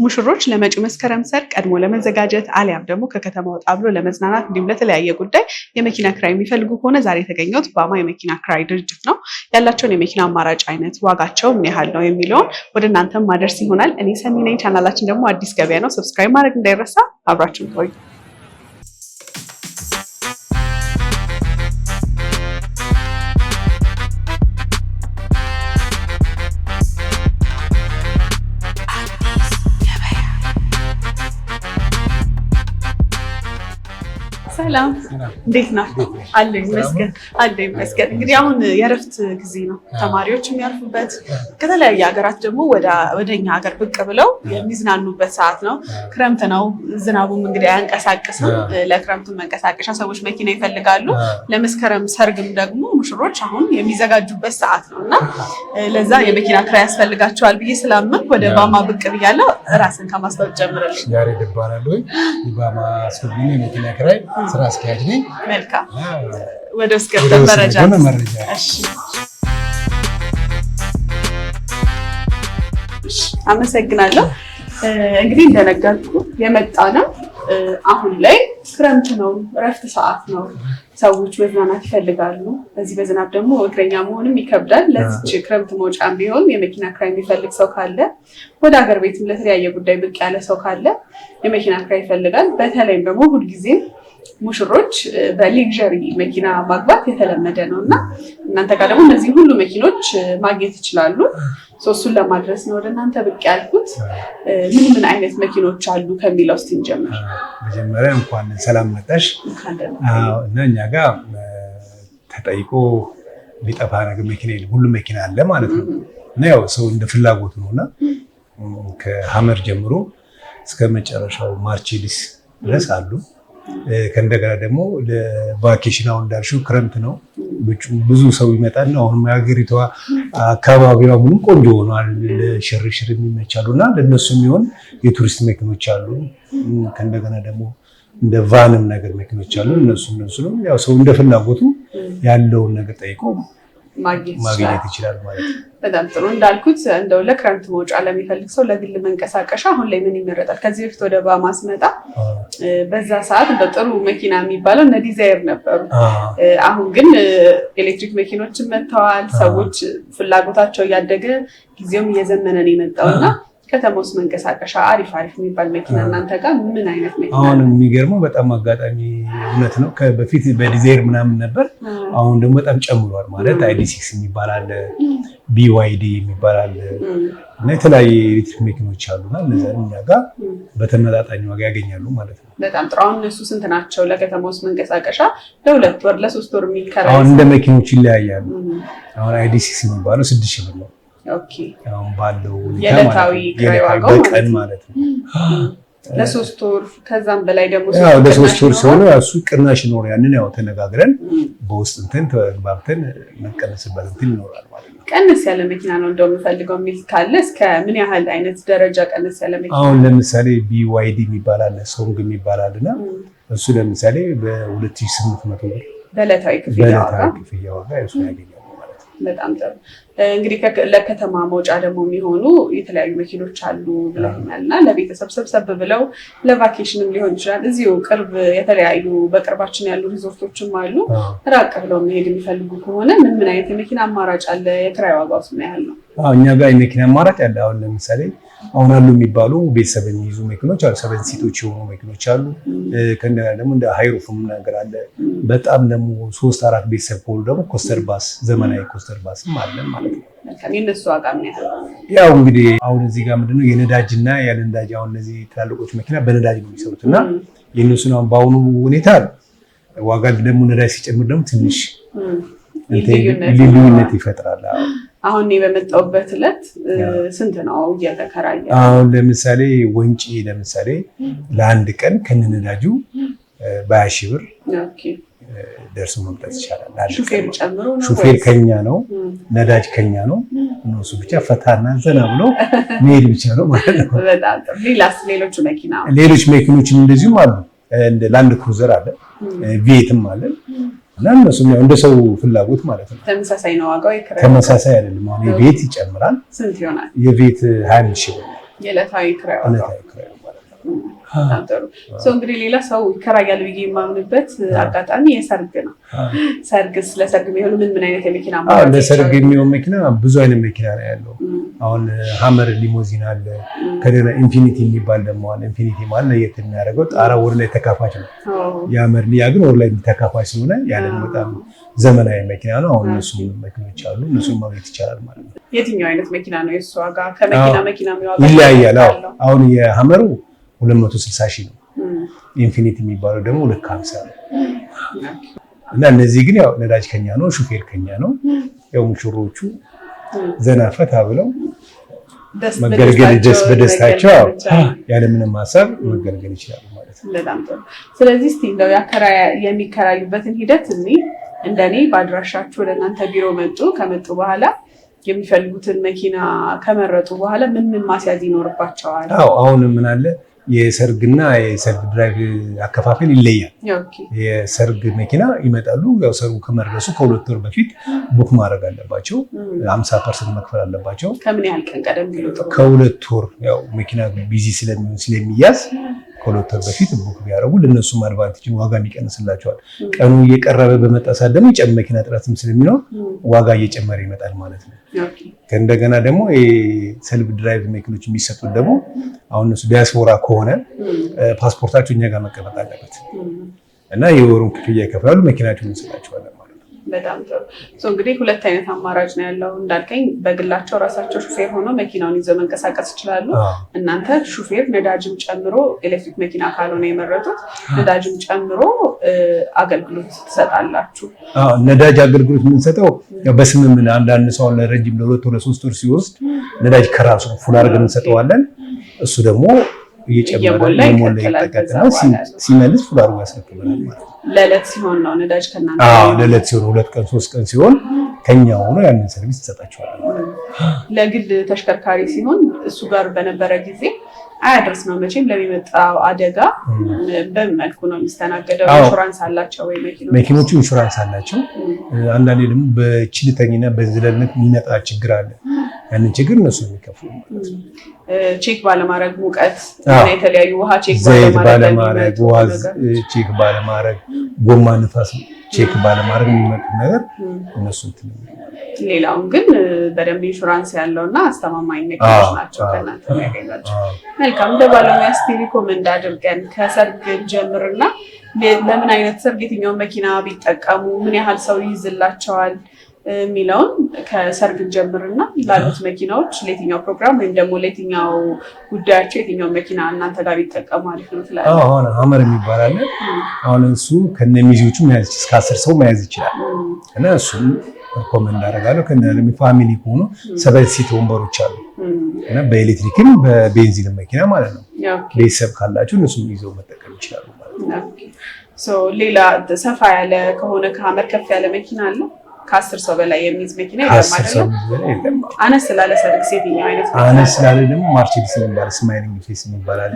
ሙሽሮች ለመጪው መስከረም ሰርግ ቀድሞ ለመዘጋጀት አሊያም ደግሞ ከከተማ ወጣ ብሎ ለመዝናናት እንዲሁም ለተለያየ ጉዳይ የመኪና ክራይ የሚፈልጉ ከሆነ ዛሬ የተገኘሁት ባማ የመኪና ክራይ ድርጅት ነው። ያላቸውን የመኪና አማራጭ አይነት፣ ዋጋቸው ምን ያህል ነው የሚለውን ወደ እናንተም ማድረስ ይሆናል። እኔ ሰኒ ነኝ። ቻናላችን ደግሞ አዲስ ገበያ ነው። ሰብስክራይብ ማድረግ እንዳይረሳ። አብራችሁን ቆዩ። ሰላም እንዴት ናችሁ? አለኝ ይመስገን። እንግዲህ አሁን የእረፍት ጊዜ ነው፣ ተማሪዎች የሚያርፉበት፣ ከተለያየ ሀገራት ደግሞ ወደኛ ሀገር ብቅ ብለው የሚዝናኑበት ሰዓት ነው። ክረምት ነው፣ ዝናቡም እንግዲህ አያንቀሳቅስም። ለክረምቱ መንቀሳቀሻ ሰዎች መኪና ይፈልጋሉ። ለመስከረም ሰርግም ደግሞ ሙሽሮች አሁን የሚዘጋጁበት ሰዓት ነው እና ለዛ የመኪና ክራይ ያስፈልጋቸዋል ብዬ ስላመንኩ ወደ ባማ ብቅ ብያለሁ። ራስን ከማስታወቅ ጀምረልኝ። ያሬድ እባላለሁ። የባማ አስጎብኚ የመኪና ክራይ ስራ አስኪያጅ ነኝ። መልካም፣ ወደ ውስጥ ገብተን መረጃ። አመሰግናለሁ። እንግዲህ እንደነገርኩ የመጣ ነው አሁን ላይ ክረምት ነው፣ እረፍት ሰዓት ነው። ሰዎች መዝናናት ይፈልጋሉ። በዚህ በዝናብ ደግሞ እግረኛ መሆንም ይከብዳል። ለዚች ክረምት መውጫም ቢሆን የመኪና ክራይ የሚፈልግ ሰው ካለ፣ ወደ ሀገር ቤትም ለተለያየ ጉዳይ ብቅ ያለ ሰው ካለ የመኪና ክራይ ይፈልጋል። በተለይም ደግሞ ሁልጊዜ ሙሽሮች በሌክዠሪ መኪና ማግባት የተለመደ ነው እና እናንተ ጋር ደግሞ እነዚህ ሁሉ መኪኖች ማግኘት ይችላሉ። እሱን ለማድረስ ነው ወደ እናንተ ብቅ ያልኩት። ምን አይነት መኪኖች አሉ ከሚለው እስቲ እንጀምር። መጀመሪያ እንኳን ሰላም መጣሽ። እና እኛ ጋር ተጠይቆ ሊጠፋ ነገር መኪና የለም፣ ሁሉ መኪና አለ ማለት ነው። እና ያው ሰው እንደ ፍላጎቱ ነውና ከሀመር ጀምሮ እስከ መጨረሻው ማርቼዲስ ድረስ አሉ። ከእንደገና ደግሞ ለቫኬሽን አሁን እንዳልሽው ክረምት ነው፣ ብዙ ሰው ይመጣል። አሁን የሀገሪቷ አካባቢዋ ምንም ቆንጆ ሆኗል፣ ለሽርሽር የሚመቻሉ እና ለነሱ የሚሆን የቱሪስት መኪኖች አሉ። ከእንደገና ደግሞ እንደ ቫንም ነገር መኪኖች አሉ። እነሱ ነው ያው ሰው እንደ ፍላጎቱ ያለውን ነገር ጠይቆ ማግኘት ይችላል ማለት ነው። በጣም ጥሩ። እንዳልኩት እንደው ለክረምት መውጫ ለሚፈልግ ሰው ለግል መንቀሳቀሻ አሁን ላይ ምን ይመረጣል? ከዚህ በፊት ወደ ባማ ስመጣ በዛ ሰዓት እንደው ጥሩ መኪና የሚባለው እነ ዲዛይር ነበሩ። አሁን ግን ኤሌክትሪክ መኪኖችን መጥተዋል። ሰዎች ፍላጎታቸው እያደገ ጊዜውም እየዘመነ ነው የመጣውና ከተማ ውስጥ መንቀሳቀሻ አሪፍ የሚባል መኪና እናንተ ጋር ምን አይነት መኪና? አሁን የሚገርመው በጣም አጋጣሚ እውነት ነው። በፊት በዲዛይር ምናምን ነበር፣ አሁን ደግሞ በጣም ጨምሯል። ማለት ID6 የሚባል አለ፣ BYD የሚባል አለ እና የተለያየ ኤሌክትሪክ መኪኖች አሉና እነዚያን እኛ ጋር በተመጣጣኝ ዋጋ ያገኛሉ ማለት ነው። በጣም ጥሩ። አሁን እነሱ ስንት ናቸው? ለከተማ ውስጥ መንቀሳቀሻ ለ2 ወር ለ3 ወር የሚከራይ? አሁን እንደ መኪኖች ይለያያሉ። አሁን ID6 የሚባለው 6000 ብር ነው። ኦኬ፣ አሁን ባለው የዕለታዊ ክራይ ዋጋው በቀን ማለት ነው። ለ3 ወር ከዛም በላይ ደግሞ ለ3 ወር ሲሆን እሱ ቅናሽ ይኖር። ያንን ያው ተነጋግረን በውስጥ እንትን ተግባብተን መቀነስበት እንትን ይኖራል ማለት ነው። ቀነስ ያለ መኪና ነው እንደው የምፈልገው የሚል ካለ እስከ ምን ያህል አይነት ደረጃ ቀነስ ያለ መኪና? አሁን ለምሳሌ BYD የሚባል አለ፣ ሶንግ የሚባል አለና እሱ ለምሳሌ በ2800 ብር በዕለታዊ ክፍያ ዋጋ እሱ ያገኛል። በጣም ጥሩ። እንግዲህ ለከተማ መውጫ ደግሞ የሚሆኑ የተለያዩ መኪኖች አሉ ብለኛል እና ለቤተሰብ ሰብሰብ ብለው ለቫኬሽንም ሊሆን ይችላል። እዚሁ ቅርብ የተለያዩ በቅርባችን ያሉ ሪዞርቶችም አሉ። ራቅ ብለው መሄድ የሚፈልጉ ከሆነ ምን አይነት የመኪና አማራጭ አለ? የክራይ ዋጋው ምን ያህል ነው? እኛ ጋር የመኪና አማራጭ አለ። አሁን ለምሳሌ አሁን አሉ የሚባሉ ቤተሰብ የሚይዙ መኪኖች አሉ፣ 7 ሲቶች የሆኑ መኪኖች አሉ። ከእንደገና ደግሞ እንደ ሃይሩፍም ነገር አለ። በጣም ደግሞ 3-4 ቤተሰብ ከሆኑ ደግሞ ኮስተር ባስ፣ ዘመናዊ ኮስተር ባስም አለ ማለት ነው። የእነሱ ዋጋ ምን ያህል? ያው እንግዲህ አሁን እዚህ ጋር ምንድነው የነዳጅና ያለ ነዳጅ፣ አሁን እነዚህ ትላልቆች መኪና በነዳጅ ነው የሚሰሩት እና የእነሱን አሁን በአሁኑ ሁኔታ ዋጋ ደግሞ ነዳጅ ሲጨምር ደግሞ ትንሽ ልዩነት ይፈጥራል። አሁን እኔ በመጣሁበት ዕለት ስንት ነው እየተከራየ? አሁን ለምሳሌ ወንጪ ለምሳሌ ለአንድ ቀን ከነነዳጁ በ20 ሺህ ብር ደርሶ መምጣት ይቻላል። ሹፌር ጨምሮ ነው? ሹፌር ከኛ ነው፣ ነዳጅ ከኛ ነው። እነሱ ብቻ ፈታና ዘና ብሎ መሄድ ብቻ ነው ማለት ነው። በጣም ጥሩ። ሌሎች መኪኖችም እንደዚሁም አሉ። እንደ ላንድ ክሩዘር አለ፣ ቪኤትም አለ እና እነሱም ያው እንደ ሰው ፍላጎት ማለት ነው። ተመሳሳይ ነው ዋጋው? ተመሳሳይ አይደለም። አሁን የቤት ይጨምራል። ስንት ይሆናል? የቤት 25 ሺህ ብር የዕለታዊ ክራይ እንግዲህ ሌላ ሰው ይከራያል ብዬ የማምንበት አጋጣሚ የሰርግ ነው። ሰርግስ ለሰርግ የሚሆኑ ምን አይነት የመኪና አማራጭ? ለሰርግ የሚሆን መኪና ብዙ አይነት መኪና ነው ያለው። አሁን ሀመር ሊሞዚን አለ፣ ከደና ኢንፊኒቲ የሚባል ደግሞ አለ። ኢንፊኒቲ ማለት ለየት የሚያደርገው ጣራ ወር ላይ ተካፋች ነው። የሀመር ሊያ ግን ወር ላይ ተካፋች ስለሆነ ያለ በጣም ዘመናዊ መኪና ነው። አሁን እነሱ መኪኖች አሉ፣ እነሱን ማግኘት ይቻላል ማለት ነው። የትኛው አይነት መኪና ነው የእሱ ዋጋ? ከመኪና መኪና ይለያያል። አሁን የሀመሩ 260 ሺህ ነው። ኢንፊኒቲ የሚባለው ደግሞ 250 ነው። እና እነዚህ ግን ያው ነዳጅ ከኛ ነው፣ ሹፌር ከኛ ነው። ያው ሙሽሮቹ ዘና ፈታ ብለው መገልገል በደስታቸው ያለምንም ሀሳብ መገልገል ይችላሉ ማለት ነው። በጣም ጥሩ። ስለዚህ እስቲ እንደው የሚከራዩበትን ሂደት እንደኔ በአድራሻችሁ ወደ እናንተ ቢሮ ከመጡ በኋላ የሚፈልጉትን መኪና ከመረጡ በኋላ ምን ማስያዝ ይኖርባቸዋል? አሁን ምን አለ የሰርግና የሰርግ ድራይቭ አከፋፈል ይለያል። የሰርግ መኪና ይመጣሉ። ያው ሰርጉ ከመድረሱ ከ2 ወር በፊት ቡክ ማድረግ አለባቸው። 50% መክፈል አለባቸው። ከምን ያህል ቀን ቀደም ቢሉ? ከ2 ወር ያው መኪና ቢዚ ስለሚያዝ ከ2 ወር በፊት ቡክ ቢያደርጉ ለነሱም አድቫንቴጅ ዋጋ ይቀንስላቸዋል። ቀኑ እየቀረበ በመጣ ሰዓት ደግሞ መኪና ጥረትም ስለሚኖር ዋጋ እየጨመረ ይመጣል ማለት ነው። ከእንደገና ደግሞ የሰልፍ ድራይቭ መኪኖች የሚሰጡት ደግሞ አሁን እነሱ ዲያስፖራ ከሆነ ፓስፖርታቸው እኛ ጋር መቀመጥ አለበት እና የወሩን ክፍያ ይከፍላሉ፣ መኪናቸውን እንሰጣቸዋለን ማለት ነው። በጣም ጥሩ። እንግዲህ 2 አይነት አማራጭ ነው ያለው እንዳልከኝ። በግላቸው ራሳቸው ሹፌር ሆኖ መኪናውን ይዘው መንቀሳቀስ ይችላሉ። እናንተ ሹፌር ነዳጅም ጨምሮ ኤሌክትሪክ መኪና ካልሆነ የመረጡት ነዳጅም ጨምሮ አገልግሎት ትሰጣላችሁ? ነዳጅ አገልግሎት የምንሰጠው በስምምን አንዳንድ ሰው ለረጅም ለ2 ወር ለ3 ወር ሲወስድ ነዳጅ ከራሱ ፉል አድርገን እንሰጠዋለን። እሱ ደግሞ እየጨመረ የሞላ ይጠቀጥና ሲመልስ ፉል አድርጎ ያስረክበናል ማለት ነው። ለዕለት ሲሆን ነው ነዳጅ ከእናንተ? ለዕለት ሲሆን 2 ቀን 3 ቀን ሲሆን ከኛ ሆኖ ያንን ሰርቪስ እንሰጣቸዋለን ማለት ነው። ለግል ተሽከርካሪ ሲሆን እሱ ጋር በነበረ ጊዜ አያደርስ ነው መቼም ለሚመጣው አደጋ በምን መልኩ ነው የሚስተናገደው? ኢንሹራንስ አላቸው ወይ መኪኖቹ? ኢንሹራንስ አላቸው። አንዳንዴ ደግሞ በችልተኝነት በዝለልነት የሚመጣ ችግር አለ። ያንን ችግር እነሱ የሚከፍሉ ማለት ነው። ቼክ ባለማድረግ ሙቀት፣ የተለያዩ ውሃ ቼክ ባለማድረግ ውሃ ቼክ ባለማድረግ ጎማ ንፋስ ቼክ ባለማድረግ የሚመጡ ነገር እነሱ እንትን። ሌላውን ግን በደንብ ኢንሹራንስ ያለውና አስተማማኝ መኪኖች ናቸው ከእናንተ የሚያገኟቸው። መልካም። እንደ ባለሙያ እስቲ ሪኮመንድ አድርገን ከሰርግ ጀምርና ለምን አይነት ሰርግ የትኛውን መኪና ቢጠቀሙ ምን ያህል ሰው ይይዝላቸዋል የሚለውን ከሰርግ ጀምርና ላሉት መኪናዎች ለየትኛው ፕሮግራም ወይም ደግሞ ለየትኛው ጉዳያቸው የትኛው መኪና እናንተ ጋር ቢጠቀሙ አሪፍ ነው ትላለህ? አሁን ሀመር የሚባል አለ። አሁን እሱ ከነሚዜዎቹ መያዝ እስከ 10 ሰው መያዝ ይችላል እና እሱም ሪኮመንድ አደርጋለሁ። ከነሚ ፋሚሊ ከሆኑ 7 ሲት ወንበሮች አሉ እና በኤሌክትሪክም በቤንዚን መኪና ማለት ነው። ቤተሰብ ካላችሁ እነሱም ይዘው መጠቀም ይችላሉ ማለት ነው። ሌላ ሰፋ ያለ ከሆነ ከሀመር ከፍ ያለ መኪና አለ? ከ10 ሰው በላይ የሚይዝ መኪና የለም። አነስ ስላለ ሰርግ የትኛው አይነት መኪና? አነስ ስላለ ደግሞ ማርቼዲስ የሚባል ስማይሊንግ ፌስ የሚባል አለ።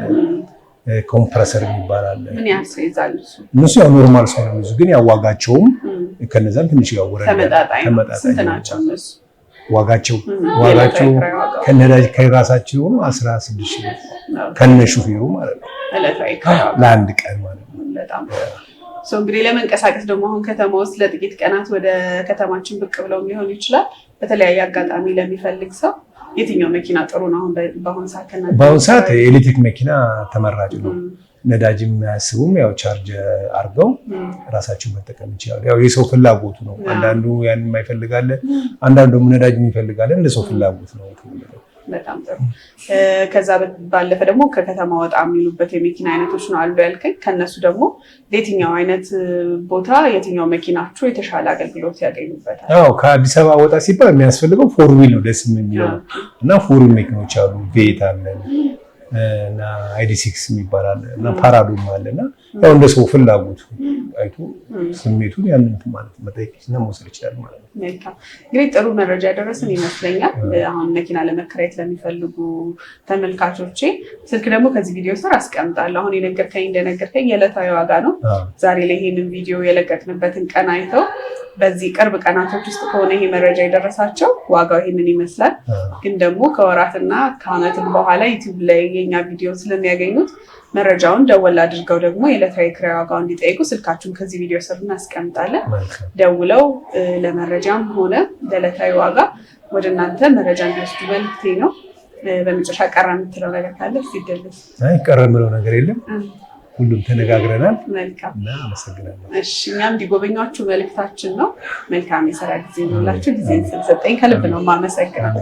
ኮምፕረሰር የሚባል አለ። ምን ያህል ሰው ይዛል? እነሱ ያው ኖርማል ሰው ነው የሚይዙ፣ ግን ያው ዋጋቸውም ከነዛም ትንሽ ያወራል። ተመጣጣኝ ናቸው እነሱ። ዋጋቸው ከነዳጅ ከራሳቸው 16 ሺህ ከነ ሹፌሩ ማለት ነው ለአንድ ቀን ማለት ነው። በጣም እንግዲህ ለመንቀሳቀስ ደግሞ አሁን ከተማ ውስጥ ለጥቂት ቀናት ወደ ከተማችን ብቅ ብለው ሊሆን ይችላል። በተለያየ አጋጣሚ ለሚፈልግ ሰው የትኛው መኪና ጥሩ ነው? አሁን በአሁኑ ሰዓት በአሁኑ ሰዓት የኤሌክትሪክ መኪና ተመራጭ ነው። ነዳጅ የሚያስቡም ያው ቻርጅ አድርገው ራሳቸው መጠቀም ይችላሉ። ያው የሰው ፍላጎቱ ነው። አንዳንዱ ያን የማይፈልጋለ፣ አንዳንዱ ደግሞ ነዳጅ የሚፈልጋለ። እንደ ሰው ፍላጎት ነው። በጣም ጥሩ። ከዛ ባለፈ ደግሞ ከከተማ ወጣ የሚሉበት የመኪና አይነቶች ነው አሉ ያልከኝ። ከነሱ ደግሞ ለየትኛው አይነት ቦታ የትኛው መኪናችሁ የተሻለ አገልግሎት ያገኙበታል? ከአዲስ አበባ ወጣ ሲባል የሚያስፈልገው ፎር ዊል ነው ደስ የሚለው እና ፎር ዊል መኪኖች አሉ። ቬት አለን እና ID6 የሚባል አለ እና ፓራዶም አለ እና ያው እንደ ሰው ፍላጎቱ አይቶ ስሜቱን ያንን ማለት መጠየቅና መውሰድ ይችላል ማለት ነው። መልካም እንግዲህ ጥሩ መረጃ ያደረስን ይመስለኛል። አሁን መኪና ለመከራየት ለሚፈልጉ ተመልካቾቼ ስልክ ደግሞ ከዚህ ቪዲዮ ስር አስቀምጣለሁ። አሁን እንደነገርከኝ የዕለታዊ ዋጋ ነው። ዛሬ ላይ ይሄንን ቪዲዮ የለቀቅንበትን ቀን አይተው በዚህ ቅርብ ቀናቶች ውስጥ ከሆነ ይሄ መረጃ የደረሳቸው ዋጋው ይሄንን ይመስላል። ግን ደግሞ ከወራትና ከዓመትም በኋላ ዩቲዩብ ላይ የኛ ቪዲዮ ስለሚያገኙት መረጃውን ደወል አድርገው ደግሞ የዕለታዊ ክራይ ዋጋው እንዲጠይቁ ስልካችሁን ከዚህ ቪዲዮ ስር እናስቀምጣለን። ደውለው ለመረጃም ሆነ ለዕለታዊ ዋጋ ወደ እናንተ መረጃ እንዲወስዱ መልክቴ ነው። በመጨረሻ ቀረ የምትለው ነገር ካለ ሲደልስ? ቀረ የምለው ነገር የለም። ሁሉም ተነጋግረናል። መልካም እና አመሰግናለሁ። እሺ እኛም እንዲጎበኟችሁ መልክታችን ነው። መልካም የስራ ጊዜ ይሁንላችሁ። ጊዜ ስለሰጠኝ ከልብ ነው የማመሰግነው።